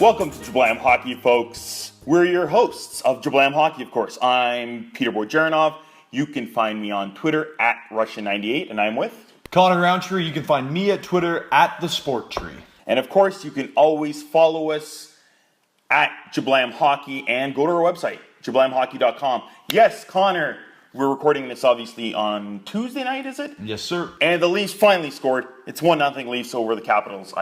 Welcome to Jablam Hockey, folks. We're your hosts of Jablam Hockey, of course. I'm Peter Bojaranov. You can find me on Twitter at Russian98, and I'm with Connor Roundtree. You can find me at Twitter at The Sport Tree. And of course, you can always follow us at Jablam Hockey and go to our website, jablamhockey.com. Yes, Connor, we're recording this obviously on Tuesday night, is it? Yes, sir. And the Leafs finally scored. It's 1-0 Leafs over the Capitals,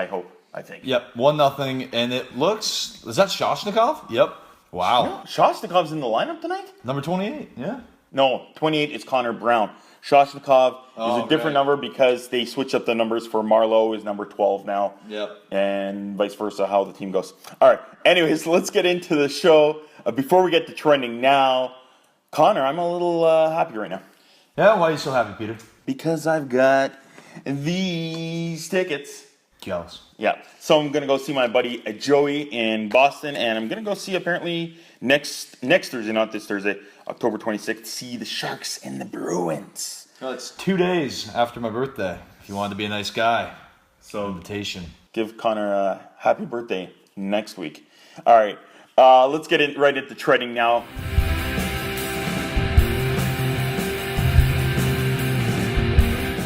I think. Yep, 1-0, and it looks... Is that Shoshnikov? Yep. Wow. No, Shoshnikov's in the lineup tonight? Number 28, yeah. No, 28 is Connor Brown. Shoshnikov is a different number because they switched up the numbers for Marlowe is number 12 now. Yep. And vice versa, how the team goes. All right. Anyways, let's get into the show. Before we get to trending now, Connor, I'm a little happy right now. Yeah, why are you so happy, Peter? Because I've got these tickets. Jealous. Yeah. So I'm going to go see my buddy Joey in Boston, and I'm going to go see apparently next Thursday, not this Thursday, October 26th, see the Sharks and the Bruins. Well, it's 2 days after my birthday. If you wanted to be a nice guy. So invitation. Give Connor a happy birthday next week. All right. Let's get right into treading now.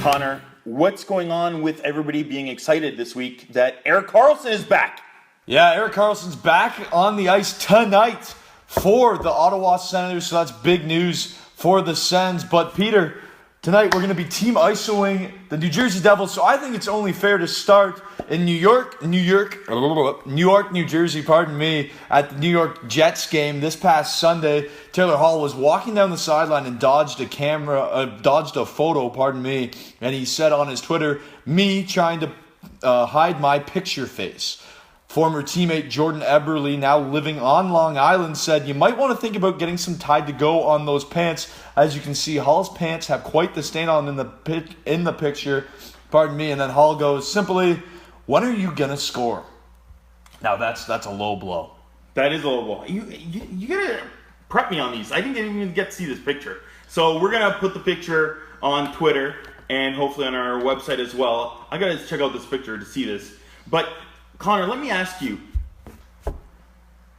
Connor, what's going on with everybody being excited this week that Erik Karlsson is back? Yeah, Erik Karlsson's back on the ice tonight for the Ottawa Senators, so that's big news for the Sens. But Peter, tonight we're going to be team isoing the New Jersey Devils, so I think it's only fair to start in New York, New Jersey, at the New York Jets game this past Sunday. Taylor Hall was walking down the sideline and dodged a photo, and he said on his Twitter, "Me trying to hide my picture face." Former teammate Jordan Eberle, now living on Long Island, said, "You might want to think about getting some Tide to Go on those pants." As you can see, Hall's pants have quite the stain on them in the picture. And then Hall goes, simply, "When are you going to score?" Now, that's a low blow. That is a low blow. You got to prep me on these. I didn't even get to see this picture. So we're going to put the picture on Twitter and hopefully on our website as well. I got to check out this picture to see this. But Connor, let me ask you.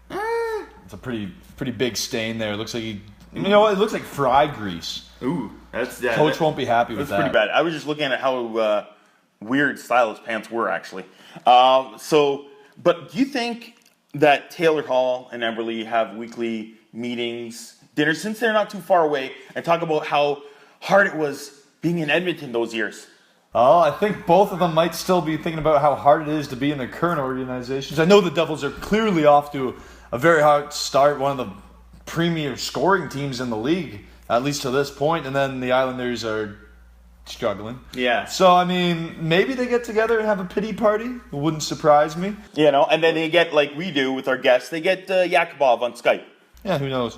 It's a pretty big stain there. It looks like it looks like fry grease. Ooh, Coach won't be happy with that. That's pretty bad. I was just looking at how weird style his pants were actually. But do you think that Taylor Hall and Eberle have weekly meetings, dinners, since they're not too far away, and talk about how hard it was being in Edmonton those years? Oh, I think both of them might still be thinking about how hard it is to be in their current organizations. I know the Devils are clearly off to a very hard start, one of the premier scoring teams in the league, at least to this point, and then the Islanders are struggling. Yeah. So, I mean, maybe they get together and have a pity party. It wouldn't surprise me. You know, and then they get, like we do with our guests, they get Yakubov on Skype. Yeah, who knows?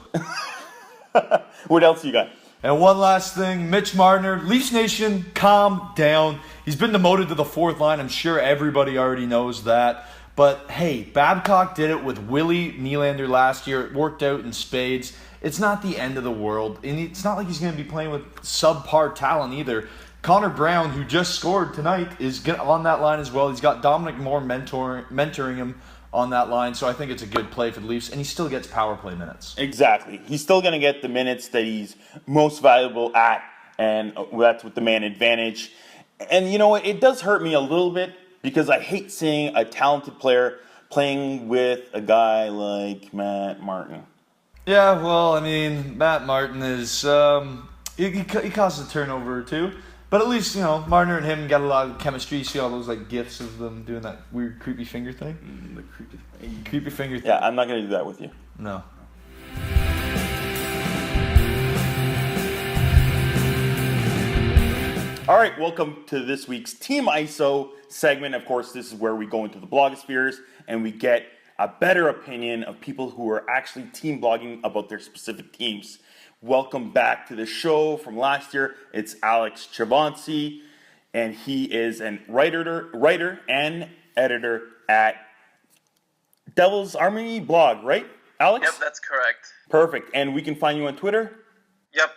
What else you got? And one last thing, Mitch Marner, Leafs Nation, calm down. He's been demoted to the fourth line. I'm sure everybody already knows that. But, hey, Babcock did it with Willie Nylander last year. It worked out in spades. It's not the end of the world. And it's not like he's going to be playing with subpar talent either. Connor Brown, who just scored tonight, is on that line as well. He's got Dominic Moore mentoring him on that line, so I think it's a good play for the Leafs, and he still gets power play minutes. Exactly. He's still going to get the minutes that he's most valuable at, and that's with the man advantage. And you know what? It does hurt me a little bit because I hate seeing a talented player playing with a guy like Matt Martin. Yeah, well, I mean, Matt Martin is he causes a turnover or two. But at least, Marner and him got a lot of chemistry. You see all those gifs of them doing that weird creepy finger thing? The creepy finger thing. Yeah, I'm not going to do that with you. No. All right, welcome to this week's Team ISO segment. Of course, this is where we go into the blogospheres and we get a better opinion of people who are actually team blogging about their specific teams. Welcome back to the show from last year. It's Alex Chavancy, and he is a writer and editor at Devil's Army blog, right, Alex? Yep, that's correct. Perfect. And we can find you on Twitter? Yep,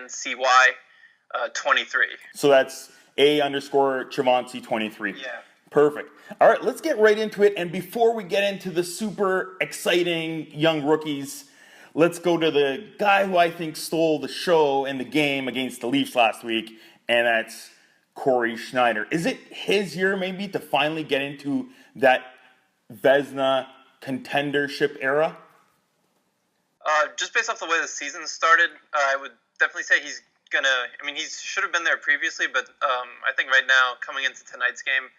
_CHAUVANCY 23. So that's A_Chavancy23. Yeah. Perfect. All right, let's get right into it. And before we get into the super exciting young rookies, let's go to the guy who I think stole the show in the game against the Leafs last week, and that's Corey Schneider. Is it his year maybe to finally get into that Vezina contendership era? Just based off the way the season started, I would definitely say he's gonna. I mean, he should have been there previously, but I think right now, coming into tonight's game,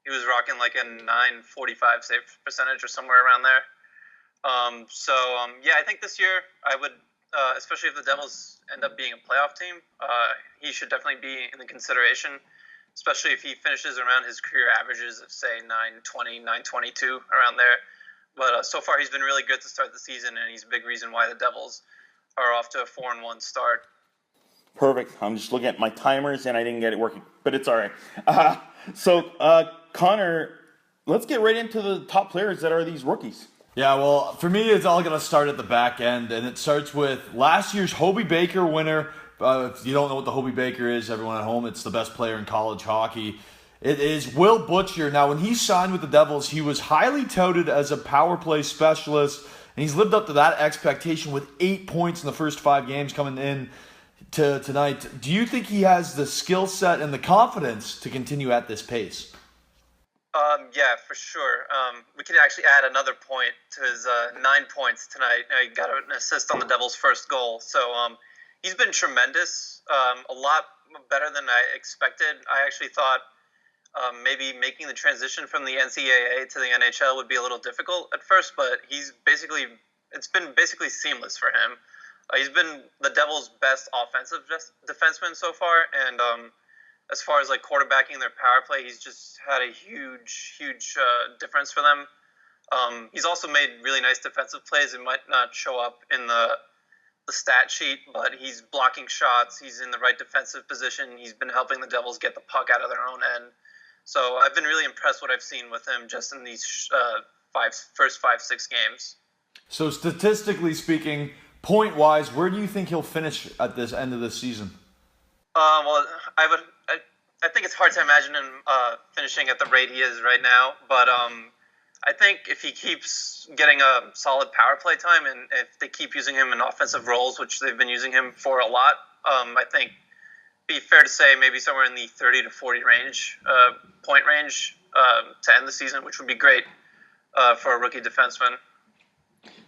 he was rocking like a .945 save percentage or somewhere around there. Yeah, I think this year I would, especially if the Devils end up being a playoff team, he should definitely be in the consideration, especially if he finishes around his career averages of, say, .920, .922, around there. But so far he's been really good to start the season, and he's a big reason why the Devils are off to a 4-1 start. Perfect. I'm just looking at my timers, and I didn't get it working, but it's all right. Connor, let's get right into the top players that are these rookies. Yeah, well, for me, it's all going to start at the back end, and it starts with last year's Hobey Baker winner. If you don't know what the Hobey Baker is, everyone at home, it's the best player in college hockey. It is Will Butcher. Now, when he signed with the Devils, he was highly touted as a power play specialist, and he's lived up to that expectation with 8 points in the first 5 games coming in to tonight. Do you think he has the skill set and the confidence to continue at this pace? Yeah, for sure. We can actually add another point to his 9 points tonight. He got an assist on the Devils' first goal. So he's been tremendous, a lot better than I expected. I actually thought maybe making the transition from the NCAA to the NHL would be a little difficult at first, but it's been basically seamless for him. He's been the Devils' best offensive defenseman so far, and as far as like quarterbacking their power play, he's just had a huge difference for them. He's also made really nice defensive plays. It might not show up in the stat sheet, but he's blocking shots. He's in the right defensive position. He's been helping the Devils get the puck out of their own end. So I've been really impressed what I've seen with him just in these first 5-6 games. So statistically speaking, point-wise, where do you think he'll finish at this end of the season? Well, I think it's hard to imagine him finishing at the rate he is right now, but I think if he keeps getting a solid power play time, and if they keep using him in offensive roles, which they've been using him for a lot, I think it'd be fair to say maybe somewhere in the 30 to 40 point range to end the season, which would be great for a rookie defenseman.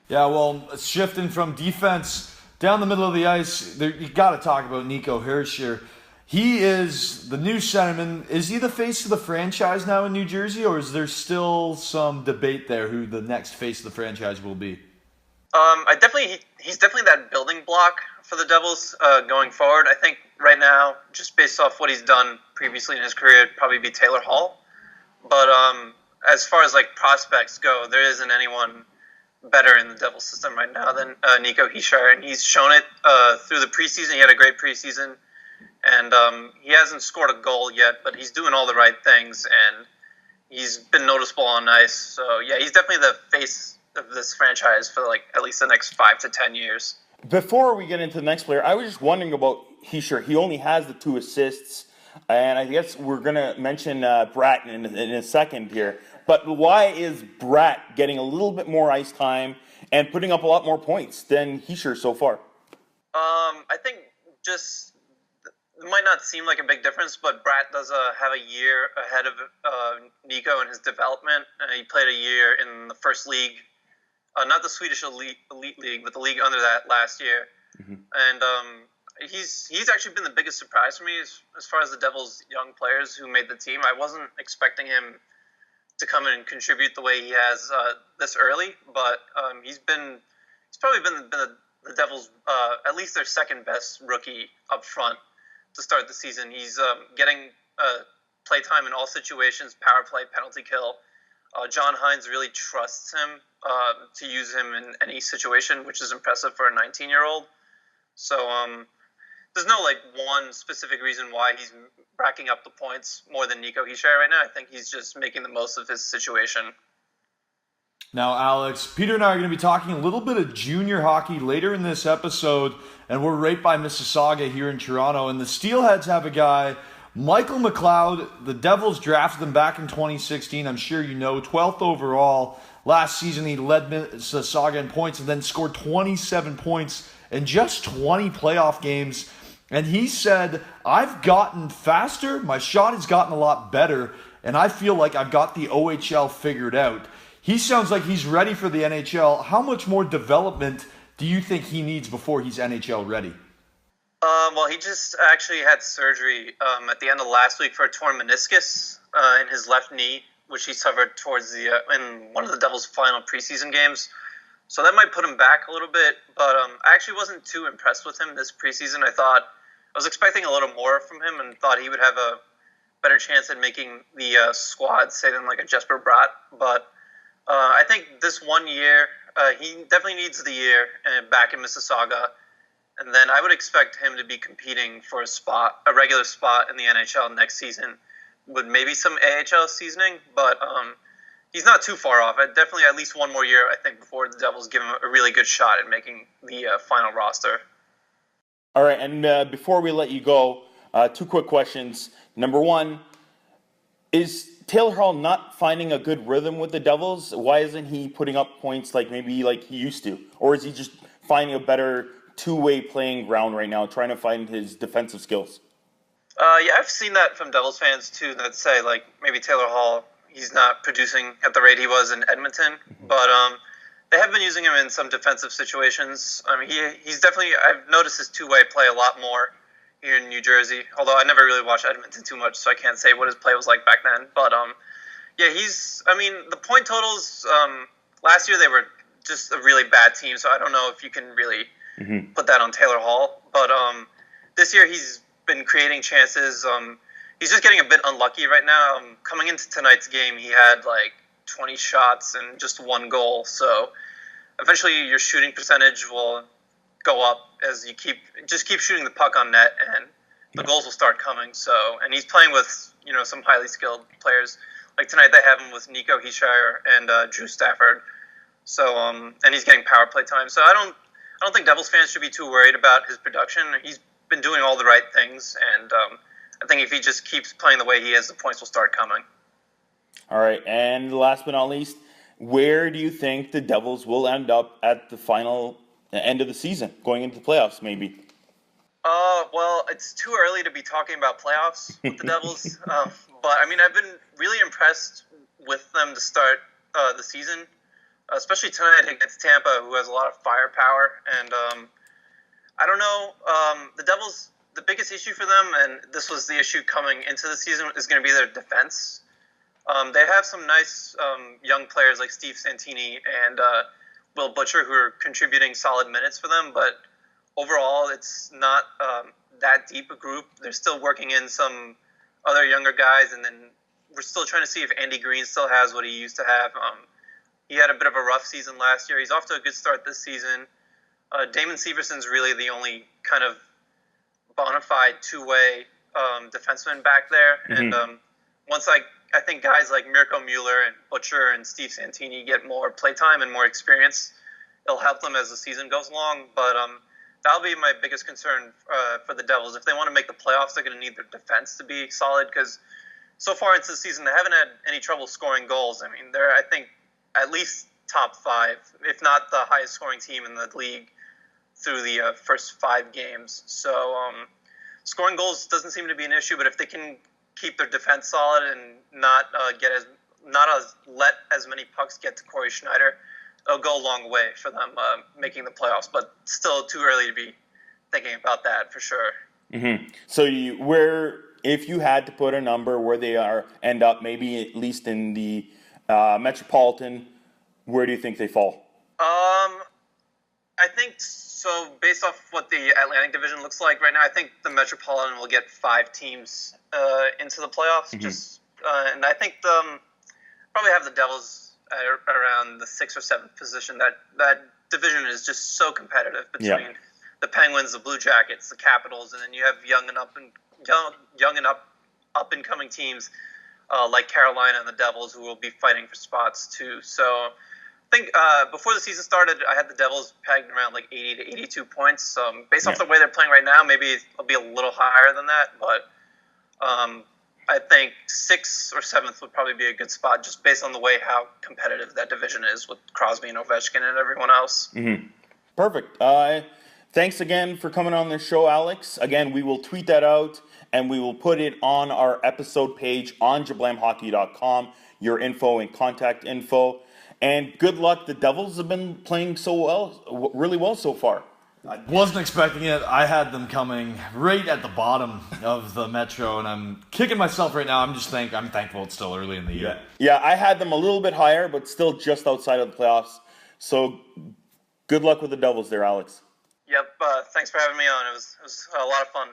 Yeah, well, shifting from defense down the middle of the ice, you got to talk about Nico Hischier. He is the new centerman. Is he the face of the franchise now in New Jersey, or is there still some debate there who the next face of the franchise will be? He's definitely that building block for the Devils going forward. I think right now, just based off what he's done previously in his career, it'd probably be Taylor Hall. But as far as like prospects go, there isn't anyone better in the Devils system right now than Nico Hischier, and he's shown it through the preseason. He had a great preseason. And he hasn't scored a goal yet, but he's doing all the right things, and he's been noticeable on ice. So, yeah, he's definitely the face of this franchise for, like, at least the next 5 to 10 years. Before we get into the next player, I was just wondering about Hischier. He only has the 2 assists, and I guess we're going to mention Bratt in a second here. But why is Bratt getting a little bit more ice time and putting up a lot more points than Hischier so far? I think just... It might not seem like a big difference, but Bratt does have a year ahead of Nico in his development. He played a year in the first league, not the Swedish elite league, but the league under that last year. Mm-hmm. And he's actually been the biggest surprise for me as far as the Devils' young players who made the team. I wasn't expecting him to come in and contribute the way he has this early, but he's probably been the Devils' at least their second best rookie up front to start the season. He's getting play time in all situations, power play, penalty kill. John Hines really trusts him to use him in any situation, which is impressive for a 19-year-old. So there's no like one specific reason why he's racking up the points more than Nico Hischier right now. I think he's just making the most of his situation. Now, Alex, Peter and I are going to be talking a little bit of junior hockey later in this episode, and we're right by Mississauga here in Toronto, and the Steelheads have a guy, Michael McLeod, the Devils drafted him back in 2016. I'm sure you know, 12th overall. Last season, he led Mississauga in points and then scored 27 points in just 20 playoff games. And he said, I've gotten faster, my shot has gotten a lot better, and I feel like I've got the OHL figured out. He sounds like he's ready for the NHL. How much more development do you think he needs before he's NHL ready? Well, he just actually had surgery at the end of last week for a torn meniscus in his left knee, which he suffered towards the in one of the Devils' final preseason games. So that might put him back a little bit. But I actually wasn't too impressed with him this preseason. I was expecting a little more from him and thought he would have a better chance at making the squad, say, than like a Jesper Bratt. But I think this 1 year, he definitely needs the year back in Mississauga. And then I would expect him to be competing for a regular spot in the NHL next season with maybe some AHL seasoning. But he's not too far off. Definitely at least 1 more year, I think, before the Devils give him a really good shot at making the final roster. All right, and before we let you go, 2 quick questions. Number 1, is Taylor Hall not finding a good rhythm with the Devils? Why isn't he putting up points like he used to? Or is he just finding a better two-way playing ground right now, trying to find his defensive skills? Yeah, I've seen that from Devils fans too, that say like maybe Taylor Hall, he's not producing at the rate he was in Edmonton, but they have been using him in some defensive situations. I mean, he's definitely, I've noticed his two-way play a lot more here in New Jersey, although I never really watched Edmonton too much, so I can't say what his play was like back then. But yeah, the point totals, last year they were just a really bad team, so I don't know if you can really put that on Taylor Hall. But this year he's been creating chances. He's just getting a bit unlucky right now. Coming into tonight's game, he had like 20 shots and just 1 goal. So eventually your shooting percentage will go up as you keep shooting the puck on net, and the goals will start coming. So, and he's playing with some highly skilled players. Like tonight they have him with Nico Heischer and Drew Stafford. So and he's getting power play time. So I don't think Devils fans should be too worried about his production. He's been doing all the right things, and I think if he just keeps playing the way he is, the points will start coming. All right, and last but not least, where do you think the Devils will end up at the end of the season, going into the playoffs maybe? Well, it's too early to be talking about playoffs with the Devils, but I mean, I've been really impressed with them to start the season. Especially tonight against Tampa, who has a lot of firepower. And I don't know, the Devils, the biggest issue for them, and this was the issue coming into the season, is going to be their defense. They have some nice young players like Steve Santini and Will Butcher who are contributing solid minutes for them, but overall it's not that deep a group. They're still working in some other younger guys, and then we're still trying to see if Andy Green still has what he used to have. He had a bit of a rough season last year. He's off to a good start this season. Damon Severson's really the only kind of bona fide two-way defenseman back there. And once I think guys like Mirko Mueller and Butcher and Steve Santini get more playtime and more experience, it'll help them as the season goes along. But that'll be my biggest concern for the Devils. If they want to make the playoffs, they're going to need their defense to be solid, because so far into the season, they haven't had any trouble scoring goals. I mean, they're, I think, at least top 5, if not the highest scoring team in the league through the first 5 games. So scoring goals doesn't seem to be an issue, but if they can keep their defense solid and not let as many pucks get to Corey Schneider, it'll go a long way for them making the playoffs. But still too early to be thinking about that for sure. So if you had to put a number where they end up, maybe at least in the Metropolitan, where do you think they fall? I think so. Based off what the Atlantic Division looks like right now, I think the Metropolitan will get 5 teams into the playoffs. And I think probably have the Devils at around the 6th or 7th position. That division is just so competitive between the Penguins, the Blue Jackets, the Capitals, and then you have young and up and coming teams like Carolina and the Devils, who will be fighting for spots too. So I think before the season started, I had the Devils pegged around like 80 to 82 points. Based off the way they're playing right now, maybe it'll be a little higher than that. But I think 6th or 7th would probably be a good spot, just based on the way how competitive that division is with Crosby and Ovechkin and everyone else. Perfect. Thanks again for coming on the show, Alex. Again, we will tweet that out, and we will put it on our episode page on jablamhockey.com, your info and contact info. And good luck. The Devils have been playing really well so far. I wasn't expecting it. I had them coming right at the bottom of the Metro, and I'm kicking myself right now. I'm thankful it's still early in the year. Yeah, I had them a little bit higher, but still just outside of the playoffs. So good luck with the Devils there, Alex. Yep. Thanks for having me on. It was a lot of fun.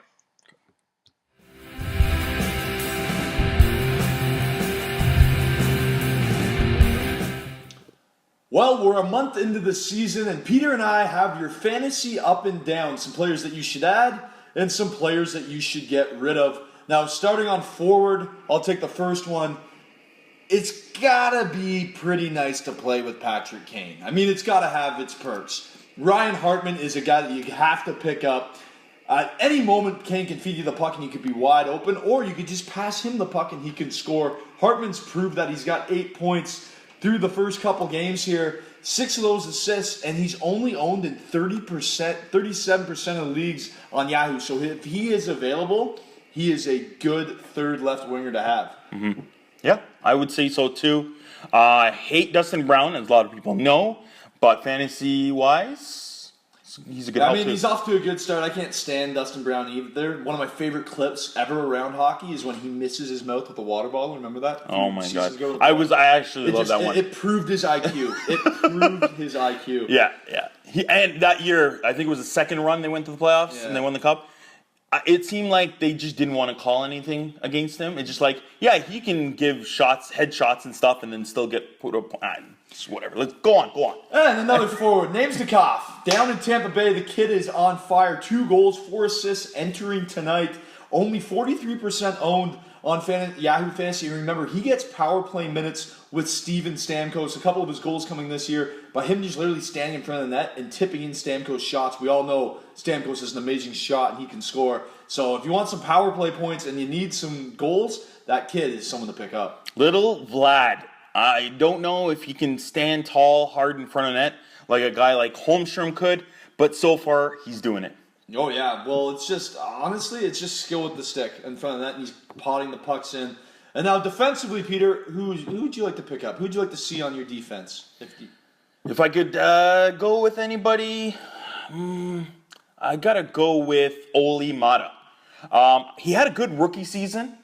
Well, we're a month into the season, and Peter and I have your fantasy up and down. Some players that you should add, and some players that you should get rid of. Now, starting on forward, I'll take the first one. It's gotta be pretty nice to play with Patrick Kane. I mean, it's gotta have its perks. Ryan Hartman is a guy that you have to pick up. At any moment, Kane can feed you the puck and he could be wide open, or you could just pass him the puck and he can score. Hartman's proved that he's got 8 points through the first couple games here. 6 of those assists, and he's only owned in 37% of leagues on Yahoo. So if he is available, he is a good third left winger to have. Yeah, I would say so too. I hate Dustin Brown, as a lot of people know, but fantasy-wise, he's a good help too. He's off to a good start. I can't stand Dustin Brown either. One of my favorite clips ever around hockey is when he misses his mouth with a water bottle. Remember that? Oh my god! I actually love that one. It proved his IQ. It proved his IQ. Yeah. And that year, I think it was the second run they went to the playoffs and they won the cup. It seemed like they just didn't want to call anything against him. It's just like, yeah, he can give headshots and stuff, and then still get put up. Whatever. Let's go on. And another forward, Namestnikov. Down in Tampa Bay, the kid is on fire. 2 goals, 4 assists entering tonight. Only 43% owned on Yahoo Fantasy. Remember, he gets power play minutes with Steven Stamkos. A couple of his goals coming this year by him just literally standing in front of the net and tipping in Stamkos shots. We all know Stamkos is an amazing shot and he can score. So if you want some power play points and you need some goals, that kid is someone to pick up. Little Vlad. I don't know if he can stand tall, hard in front of net like a guy like Holmstrom could, but so far he's doing it. Oh, yeah. Well, it's just skill with the stick in front of that, and he's potting the pucks in. And now defensively, Peter, who would you like to pick up? Who would you like to see on your defense? If I could go with anybody, I got to go with Oli Mata. He had a good rookie season.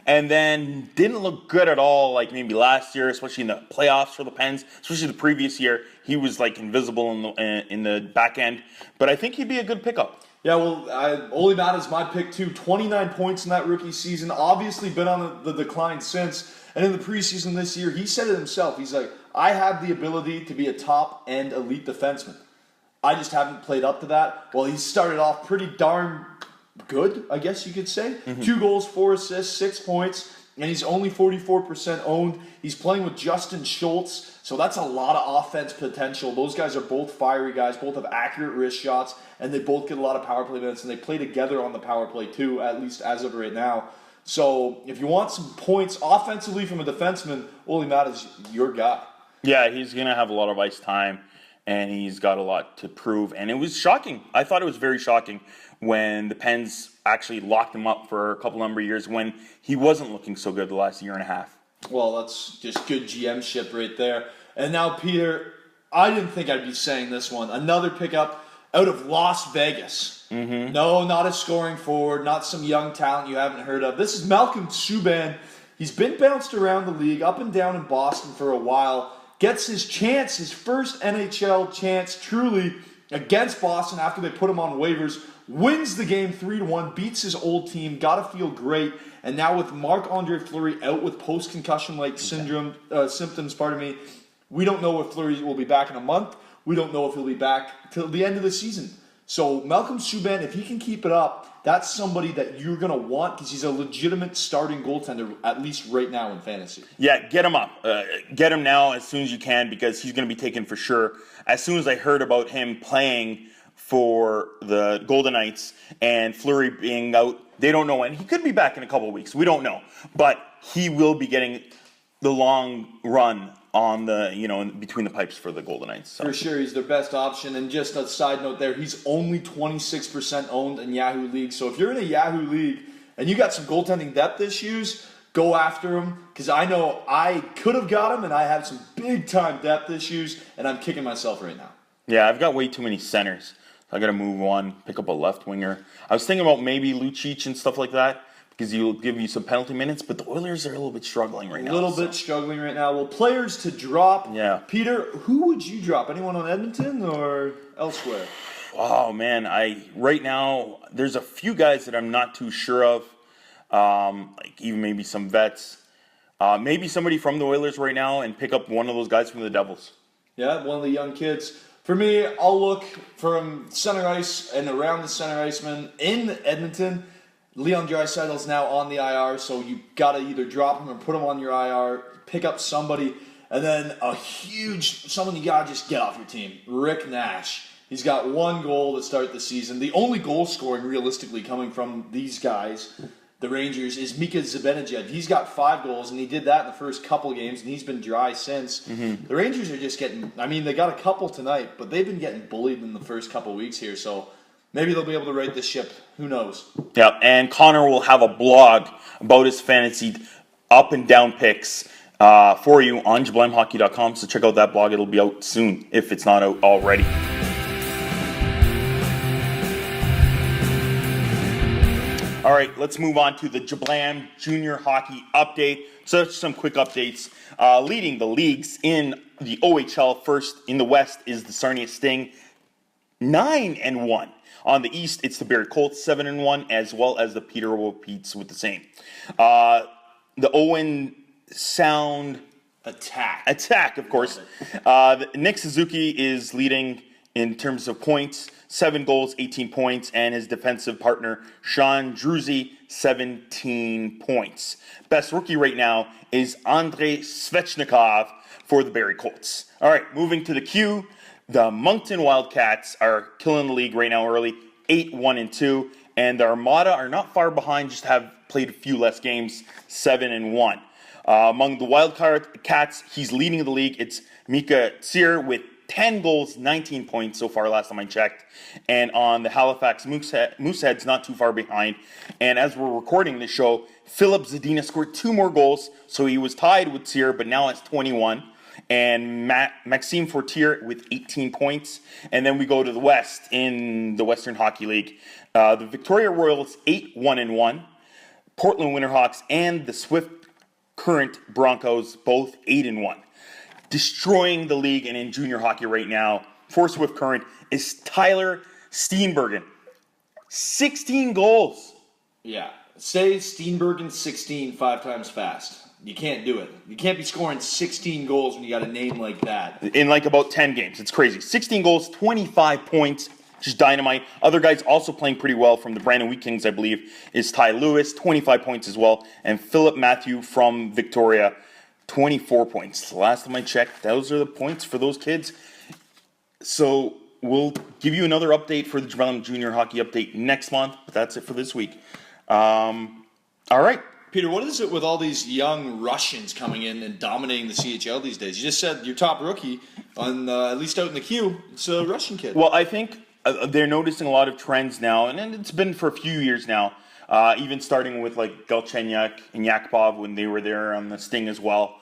And then didn't look good at all, like maybe last year, especially in the playoffs for the Pens. Especially the previous year, he was like invisible in the back end. But I think he'd be a good pickup. Yeah, well, Oli Mata is my pick too. 29 points in that rookie season. Obviously been on the decline since. And in the preseason this year, he said it himself. He's like, I have the ability to be a top-end elite defenseman. I just haven't played up to that. Well, he started off pretty darn good, I guess you could say. 2 goals, 4 assists, 6 points, and he's only 44% owned. He's playing with Justin Schultz, so that's a lot of offense potential. Those guys are both fiery guys, both have accurate wrist shots, and they both get a lot of power play minutes, and they play together on the power play too, at least as of right now. So if you want some points offensively from a defenseman, Oli Mata's your guy. Yeah, he's going to have a lot of ice time, and he's got a lot to prove. And it was shocking. I thought it was very shocking when the Pens actually locked him up for a couple number of years when he wasn't looking so good the last year and a half. Well, that's just good GM-ship right there. And now, Peter, I didn't think I'd be saying this one. Another pickup out of Las Vegas. No, not a scoring forward, not some young talent you haven't heard of. This is Malcolm Subban. He's been bounced around the league, up and down in Boston for a while. Gets his chance, his first NHL chance, truly, against Boston after they put him on waivers. Wins the game 3-1, beats his old team, gotta feel great. And now with Marc-Andre Fleury out with post-concussion-like symptoms, we don't know if Fleury will be back in a month. We don't know if he'll be back till the end of the season. So Malcolm Subban, if he can keep it up, that's somebody that you're going to want because he's a legitimate starting goaltender, at least right now in fantasy. Yeah, get him up. Get him now as soon as you can because he's going to be taken for sure. As soon as I heard about him playing for the Golden Knights, and Fleury being out, they don't know when. He could be back in a couple of weeks. We don't know. But he will be getting the long run on the, in between the pipes for the Golden Knights. So. For sure, he's their best option. And just a side note there, he's only 26% owned in Yahoo League. So if you're in a Yahoo League and you got some goaltending depth issues, go after him. Because I know I could have got him, and I have some big-time depth issues, and I'm kicking myself right now. Yeah, I've got way too many centers. I got to move on, pick up a left winger. I was thinking about maybe Lucic and stuff like that, because he'll give you some penalty minutes, but the Oilers are a little bit struggling right now. A little bit struggling right now. Well, players to drop. Yeah. Peter, who would you drop? Anyone on Edmonton or elsewhere? Oh, man. Right now, there's a few guys that I'm not too sure of, like even maybe some vets. Maybe somebody from the Oilers right now and pick up one of those guys from the Devils. Yeah, one of the young kids. For me, I'll look from center ice and around the center iceman in Edmonton. Leon Draisaitl's now on the IR, so you got to either drop him or put him on your IR, pick up somebody, and then someone you got to just get off your team, Rick Nash. He's got 1 goal to start the season. The only goal scoring realistically coming from these guys, the Rangers, is Mika Zibanejad. He's got 5 goals, and he did that in the first couple of games, and he's been dry since. Mm-hmm. The Rangers are just getting, they got a couple tonight, but they've been getting bullied in the first couple of weeks here, so maybe they'll be able to right this ship. Who knows? Yeah, and Connor will have a blog about his fantasy up and down picks for you on JablamHockey.com, so check out that blog. It'll be out soon, if it's not out already. All right, let's move on to the Jablam Junior Hockey Update. So just some quick updates. Leading the leagues in the OHL, first in the West is the Sarnia Sting, 9-1. On the East, it's the Barrie Colts, 7-1, as well as the Peterborough Petes with the same. The Owen Sound Attack, of course. Nick Suzuki is leading in terms of points, 7 goals, 18 points, and his defensive partner, Sean Druzy, 17 points. Best rookie right now is Andrei Svechnikov for the Barrie Colts. All right, moving to the Q. The Moncton Wildcats are killing the league right now early, 8-1-2, and the Armada are not far behind, just have played a few less games, 7-1. Among the Wildcats, he's leading the league. It's Mika Tsier with 10 goals, 19 points so far, last time I checked. And on the Halifax Mooseheads, not too far behind. And as we're recording this show, Philip Zadina scored 2 more goals, so he was tied with Tsier, but now it's 21. And Maxime Fortier with 18 points. And then we go to the West in the Western Hockey League. The Victoria Royals, 8-1-1. Portland Winterhawks and the Swift Current Broncos, both 8-1. Destroying the league and in junior hockey right now for Swift Current is Tyler Steenbergen. 16 goals. Yeah. Say Steenbergen 16 5 times fast. You can't do it. You can't be scoring 16 goals when you got a name like that. In like about 10 games. It's crazy. 16 goals, 25 points. Just dynamite. Other guys also playing pretty well from the Brandon Wheat Kings, I believe, is Ty Lewis, 25 points as well. And Philip Matthew from Victoria, 24 points. Last time I checked, those are the points for those kids. So we'll give you another update for the Jablam Junior Hockey Update next month. But that's it for this week. All right. Peter, what is it with all these young Russians coming in and dominating the CHL these days? You just said your top rookie, on at least out in the queue, it's a Russian kid. Well, I think they're noticing a lot of trends now, and it's been for a few years now, even starting with like Galchenyuk and Yakupov when they were there on the Sting as well.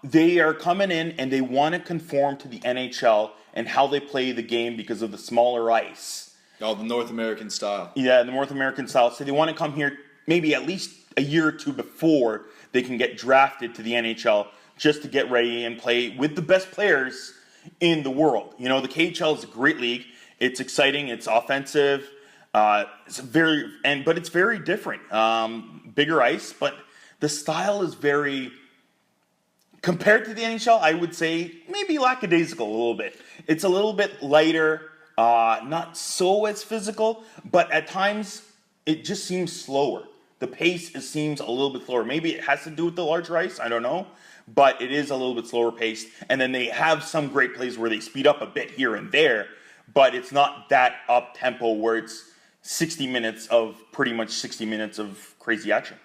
They are coming in and they want to conform to the NHL and how they play the game because of the smaller ice. Oh, the North American style. Yeah, the North American style. So they want to come here maybe at least a year or two before they can get drafted to the NHL just to get ready and play with the best players in the world. You know, the KHL is a great league. It's exciting. It's offensive. But it's very different. Bigger ice, but the style is very, compared to the NHL, I would say maybe lackadaisical a little bit. It's a little bit lighter, not so as physical, but at times it just seems slower. The pace seems a little bit slower. Maybe it has to do with the larger ice. I don't know. But it is a little bit slower paced. And then they have some great plays where they speed up a bit here and there. but it's not that up tempo where it's 60 minutes of crazy action.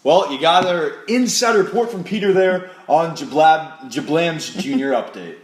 Well, you got our inside report from Peter there on Jablam's Junior Update.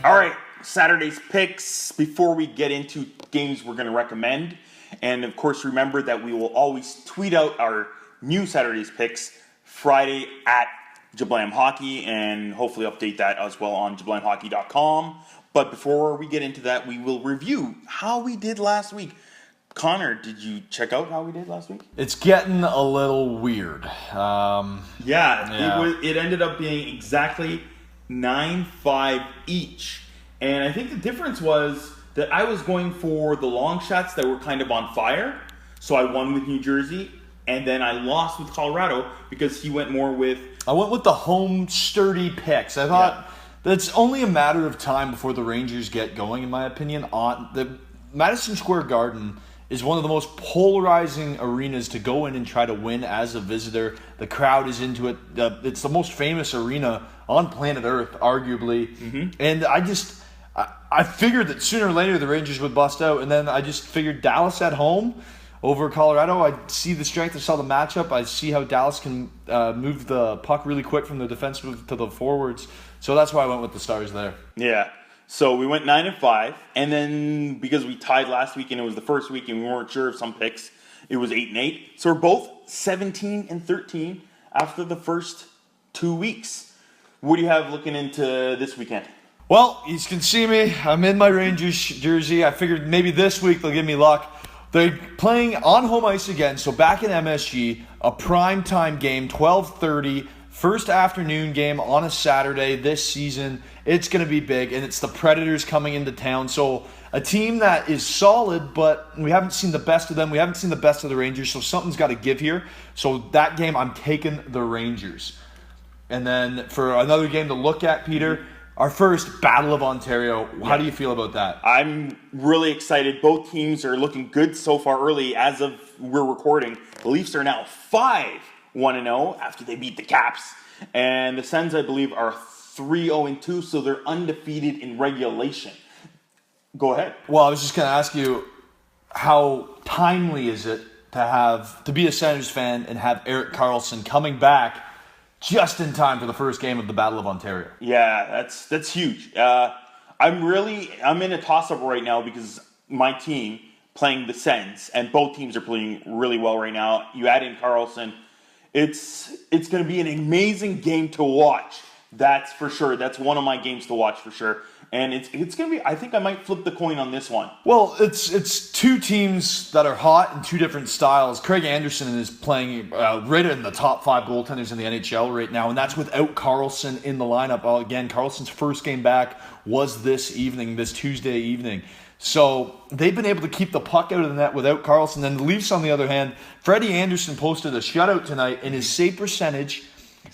All right, Saturday's picks. Before we get into games we're going to recommend, and of course remember that we will always tweet out our new Saturday's picks Friday at Jablam Hockey, and hopefully update that as well on jablamhockey.com. But before we get into that, we will review how we did last week. Connor, did you check out how we did last week? It's getting a little weird. It ended up being exactly 9-5 each. And I think the difference was that I was going for the long shots that were kind of on fire. So I won with New Jersey, and then I lost with Colorado because he went more with... I went with the home sturdy picks. I thought that's only a matter of time before the Rangers get going, in my opinion. On the Madison Square Garden is one of the most polarizing arenas to go in and try to win as a visitor. The crowd is into it. It's the most famous arena on planet Earth, arguably. Mm-hmm. And I figured that sooner or later the Rangers would bust out, and then I just figured Dallas at home over Colorado. I see the strength. I saw the matchup. I see how Dallas can move the puck really quick from the defensive to the forwards. So that's why I went with the Stars there. Yeah. So we went 9-5, and then because we tied last week and it was the first week and we weren't sure of some picks, it was 8-8. So we're both 17-13 after the first 2 weeks. What do you have looking into this weekend? Well, you can see me. I'm in my Rangers jersey. I figured maybe this week they'll give me luck. They're playing on home ice again, so back in MSG, a primetime game, 12:30, first afternoon game on a Saturday this season. It's going to be big, and it's the Predators coming into town. So a team that is solid, but we haven't seen the best of them. We haven't seen the best of the Rangers, so something's got to give here. So that game, I'm taking the Rangers. And then for another game to look at, Peter, our first Battle of Ontario. How do you feel about that? I'm really excited. Both teams are looking good so far early. As of we're recording, the Leafs are now 5-1-0 after they beat the Caps. And the Sens, I believe, are 3-0-2, so they're undefeated in regulation. Go ahead. Well, I was just going to ask you, how timely is it to be a Senators fan and have Erik Karlsson coming back just in time for the first game of the Battle of Ontario? Yeah, that's huge. I'm in a toss-up right now because my team playing the Sens, and both teams are playing really well right now. You add in Karlsson, it's going to be an amazing game to watch. That's for sure. That's one of my games to watch for sure. And it's going to be, I think I might flip the coin on this one. Well, it's two teams that are hot in two different styles. Craig Anderson is playing right in the top 5 goaltenders in the NHL right now, and that's without Karlsson in the lineup. Well, again, Karlsson's first game back was this Tuesday evening. So they've been able to keep the puck out of the net without Karlsson. Then the Leafs, on the other hand, Freddie Anderson posted a shutout tonight, and his save percentage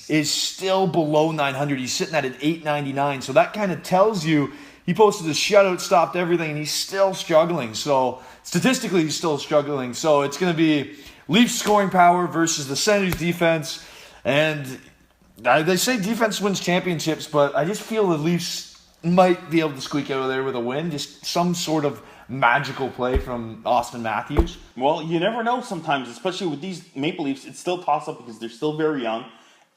is still below 900. He's sitting at an 899. So that kind of tells you he posted a shutout, stopped everything, and he's still struggling. So statistically, he's still struggling. So it's going to be Leafs scoring power versus the Senators defense. And they say defense wins championships, but I just feel the Leafs might be able to squeak out of there with a win. Just some sort of magical play from Austin Matthews. Well, you never know sometimes, especially with these Maple Leafs. It's still toss-up because they're still very young.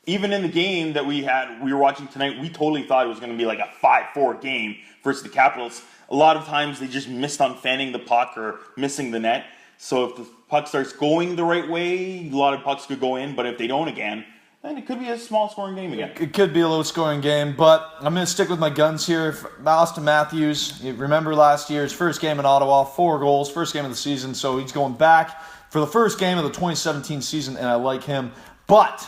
Even in the game that we were watching tonight, we totally thought it was going to be like a 5-4 game versus the Capitals. A lot of times they just missed on fanning the puck or missing the net. So if the puck starts going the right way, a lot of pucks could go in. But if they don't again, then it could be a small scoring game again. It could be a low scoring game, but I'm going to stick with my guns here. Austin Matthews, you remember last year's first game in Ottawa, 4 goals, first game of the season. So he's going back for the first game of the 2017 season, and I like him. But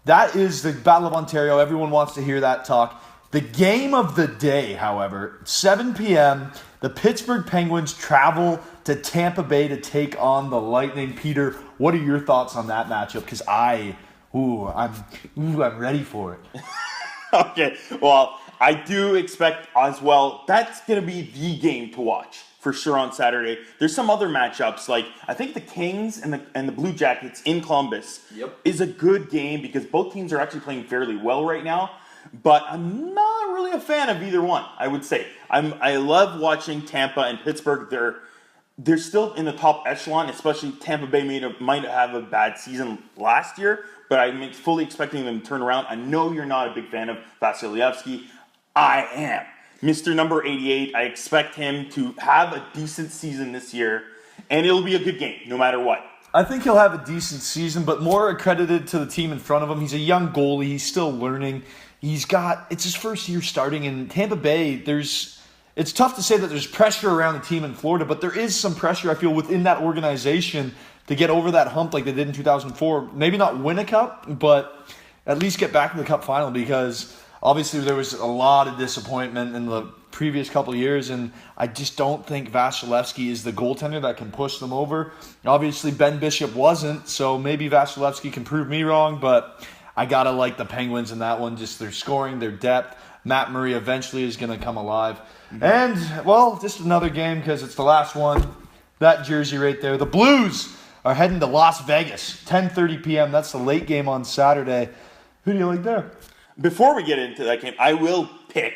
that is the Battle of Ontario. Everyone wants to hear that talk. The game of the day, however, 7 p.m., the Pittsburgh Penguins travel to Tampa Bay to take on the Lightning. Peter, what are your thoughts on that matchup? Because I'm ready for it. Okay, well, I do expect as well, that's going to be the game to watch for sure on Saturday. There's some other matchups, like I think the Kings and the Blue Jackets in Columbus is a good game because both teams are actually playing fairly well right now. But I'm not really a fan of either one, I would say. I love watching Tampa and Pittsburgh. They're still in the top echelon, especially Tampa Bay might have a bad season last year, but I'm fully expecting them to turn around. I know you're not a big fan of Vasilevsky. I am. Mr. Number 88, I expect him to have a decent season this year, and it'll be a good game, no matter what. I think he'll have a decent season, but more accredited to the team in front of him. He's a young goalie. He's still learning. It's his first year starting in Tampa Bay. It's tough to say that there's pressure around the team in Florida, but there is some pressure, I feel, within that organization to get over that hump like they did in 2004. Maybe not win a cup, but at least get back to the cup final, because obviously there was a lot of disappointment in the previous couple of years, and I just don't think Vasilevsky is the goaltender that can push them over. Obviously, Ben Bishop wasn't, so maybe Vasilevsky can prove me wrong, but I gotta like the Penguins in that one. Just their scoring, their depth. Matt Murray eventually is going to come alive. And, well, just another game because it's the last one. That jersey right there. The Blues are heading to Las Vegas, 10:30 p.m. That's the late game on Saturday. Who do you like there? Before we get into that game, I will pick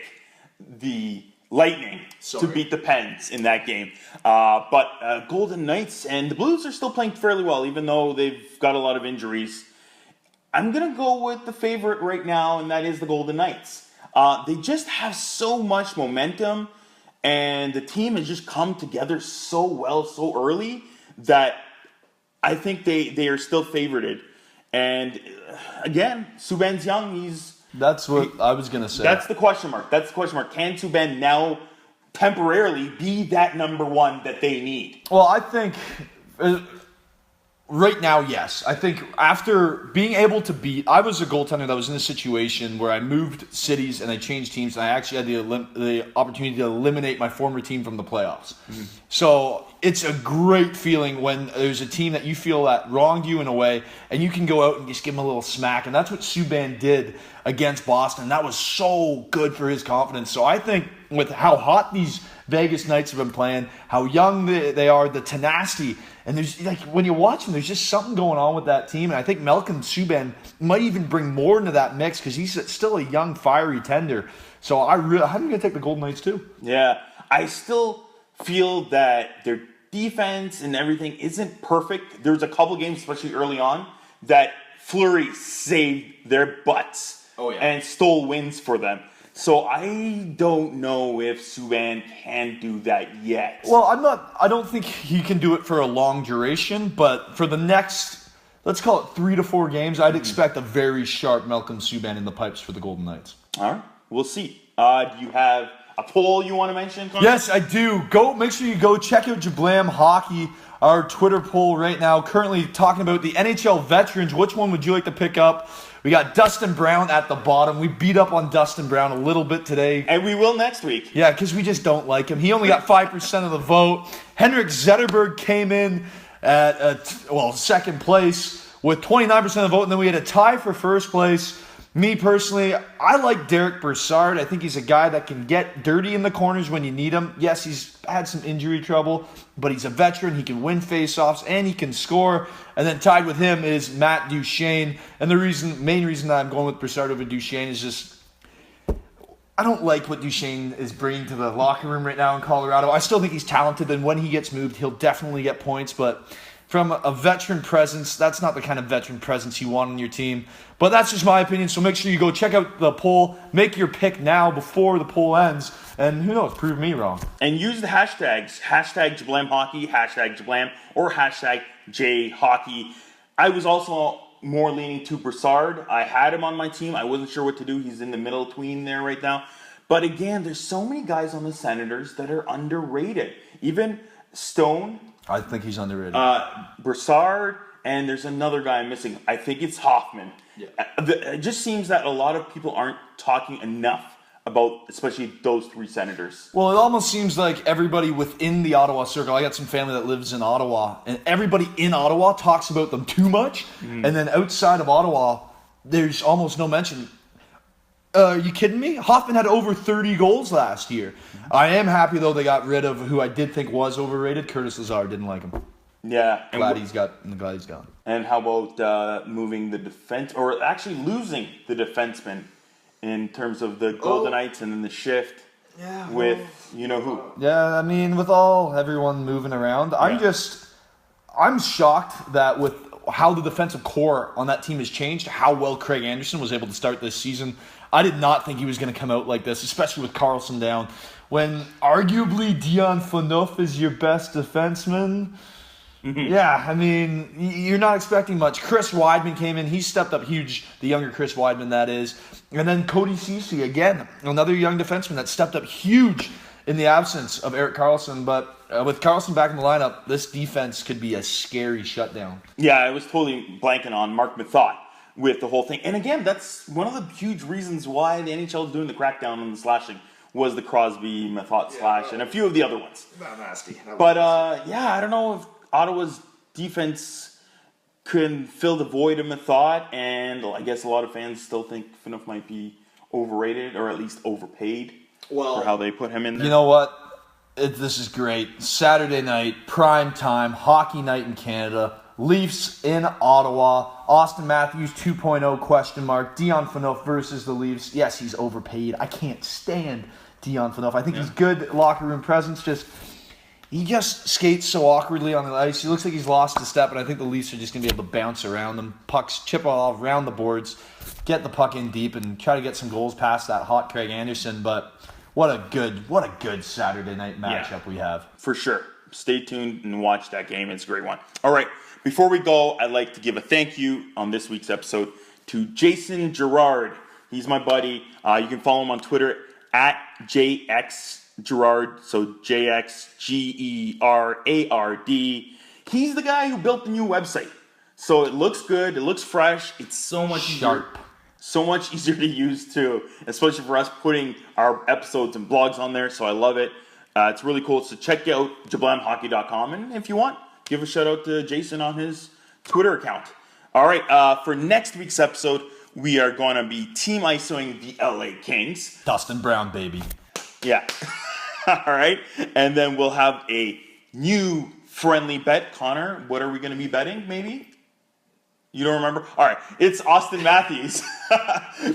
the Lightning to beat the Pens in that game. But Golden Knights and the Blues are still playing fairly well, even though they've got a lot of injuries. I'm going to go with the favorite right now, and that is the Golden Knights. They just have so much momentum, and the team has just come together so well so early that I think they are still favorited. And again, Subban's young. That's what I was going to say. That's the question mark. Can Subban now temporarily be that number one that they need? Well, I think right now, yes. I think after being able to beat, I was a goaltender that was in a situation where I moved cities and I changed teams, and I actually had the opportunity to eliminate my former team from the playoffs. Mm-hmm. So it's a great feeling when there's a team that you feel that wronged you in a way, and you can go out and just give them a little smack. And that's what Subban did against Boston. That was so good for his confidence. So I think with how hot these Vegas Knights have been playing, how young they are, the tenacity, and there's like when you watch them, there's just something going on with that team. And I think Malcolm Subban might even bring more into that mix because he's still a young, fiery tender. So I'm going to take the Golden Knights too. Yeah, I still feel that their defense and everything isn't perfect. There's a couple games, especially early on, that Fleury saved their butts and stole wins for them. So I don't know if Subban can do that yet. Well, I don't think he can do it for a long duration, but for the next, let's call it 3 to 4 games, I'd expect a very sharp Malcolm Subban in the pipes for the Golden Knights. All right, we'll see. Do you have a poll you want to mention, Connor? Yes, I do. Make sure you go check out Jablam Hockey, our Twitter poll right now. Currently talking about the NHL veterans. Which one would you like to pick up? We got Dustin Brown at the bottom. We beat up on Dustin Brown a little bit today. And we will next week. Yeah, because we just don't like him. He only got 5% of the vote. Henrik Zetterberg came in at, second place with 29% of the vote. And then we had a tie for first place. Me personally, I like Derek Brassard. I think he's a guy that can get dirty in the corners when you need him. Yes, he's had some injury trouble, but he's a veteran. He can win faceoffs and he can score. And then tied with him is Matt Duchene. And the main reason that I'm going with Brassard over Duchene is just I don't like what Duchene is bringing to the locker room right now in Colorado. I still think he's talented, and when he gets moved, he'll definitely get points, but from a veteran presence, that's not the kind of veteran presence you want on your team. But that's just my opinion, so make sure you go check out the poll. Make your pick now before the poll ends. And who knows, prove me wrong. And use the hashtags, hashtag #JablamHockey, hashtag Jablam, or hashtag JHockey. I was also more leaning to Brassard. I had him on my team. I wasn't sure what to do. He's in the middle tween there right now. But again, there's so many guys on the Senators that are underrated. Even Stone. I think he's underrated. Brassard, and there's another guy I'm missing. I think it's Hoffman. Yeah. It just seems that a lot of people aren't talking enough about, especially those three Senators. Well, it almost seems like everybody within the Ottawa circle, I got some family that lives in Ottawa, and everybody in Ottawa talks about them too much, and then outside of Ottawa, there's almost no mention. Are you kidding me? Hoffman had over 30 goals last year. I am happy, though, they got rid of who I did think was overrated. Curtis Lazar. Didn't like him. Yeah. Glad he's gone. And how about moving the defense, or actually losing the defenseman in terms of the Golden Knights and then the shift with you know who? Yeah, I mean, with everyone moving around, I'm shocked that with how the defensive core on that team has changed, how well Craig Anderson was able to start this season. I did not think he was going to come out like this, especially with Karlsson down. When arguably Dion Phaneuf is your best defenseman, yeah, I mean, you're not expecting much. Chris Weidman came in. He stepped up huge, the younger Chris Weidman, that is. And then Cody Ceci, again, another young defenseman that stepped up huge in the absence of Erik Karlsson. But with Karlsson back in the lineup, this defense could be a scary shutdown. Yeah, I was totally blanking on Mark Methot with the whole thing. And again, that's one of the huge reasons why the NHL is doing the crackdown on the slashing was the Crosby, Methot slash, and a few of the other ones. Nasty. But, I don't know if Ottawa's defense can fill the void of Methot, and I guess a lot of fans still think Phaneuf might be overrated or at least overpaid for how they put him in there. You know what? This is great. Saturday night, prime time, hockey night in Canada. Leafs in Ottawa. Austin Matthews 2.0 question mark. Dion Phaneuf versus the Leafs. Yes, he's overpaid. I can't stand Dion Phaneuf. I think he's good locker room presence. He just skates so awkwardly on the ice. He looks like he's lost a step, and I think the Leafs are just going to be able to bounce around them. Pucks chip all around the boards, get the puck in deep, and try to get some goals past that hot Craig Anderson. But what a good Saturday night matchup we have. For sure. Stay tuned and watch that game. It's a great one. All right. Before we go, I'd like to give a thank you on this week's episode to Jason Gerard. He's my buddy. You can follow him on Twitter at JXGerard, so JXGERARD. He's the guy who built the new website. So it looks good. It looks fresh. It's so much sharp. So much easier to use too, especially for us putting our episodes and blogs on there. So I love it. It's really cool. So check out jablamhockey.com, and if you want, give a shout out to Jason on his Twitter account. All right, for next week's episode, we are going to be team ISOing the LA Kings. Dustin Brown, baby. Yeah. All right. And then we'll have a new friendly bet. Connor, what are we going to be betting, maybe? You don't remember? All right. It's Austin Matthews.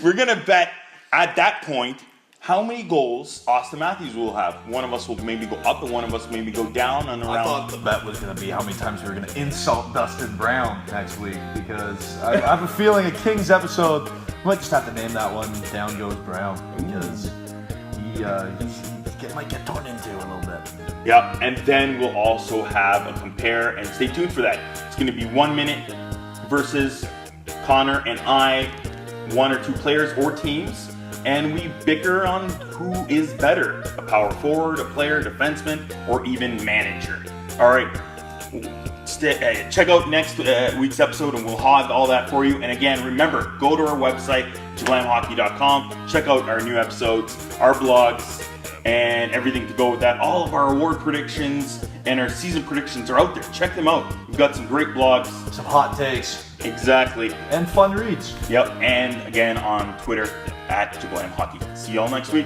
We're going to bet at that point how many goals Austin Matthews will have. One of us will maybe go up and one of us maybe go down and around. I thought the bet was going to be how many times we were going to insult Dustin Brown next week, because I have a feeling a Kings episode, we might just have to name that one Down Goes Brown, because he might get torn into a little bit. Yep, and then we'll also have a compare, and stay tuned for that. It's going to be 1 minute versus Connor and I, one or two players or teams. And we bicker on who is better, a power forward, a player, defenseman, or even manager. All right, check out next week's episode and we'll hog all that for you. And again, remember, go to our website, jablamhockey.com, check out our new episodes, our blogs, and everything to go with that. All of our award predictions and our season predictions are out there. Check them out. We've got some great blogs. Some hot takes. Exactly. And fun reads. Yep, and again on Twitter, at Jablam Hockey. See y'all next week.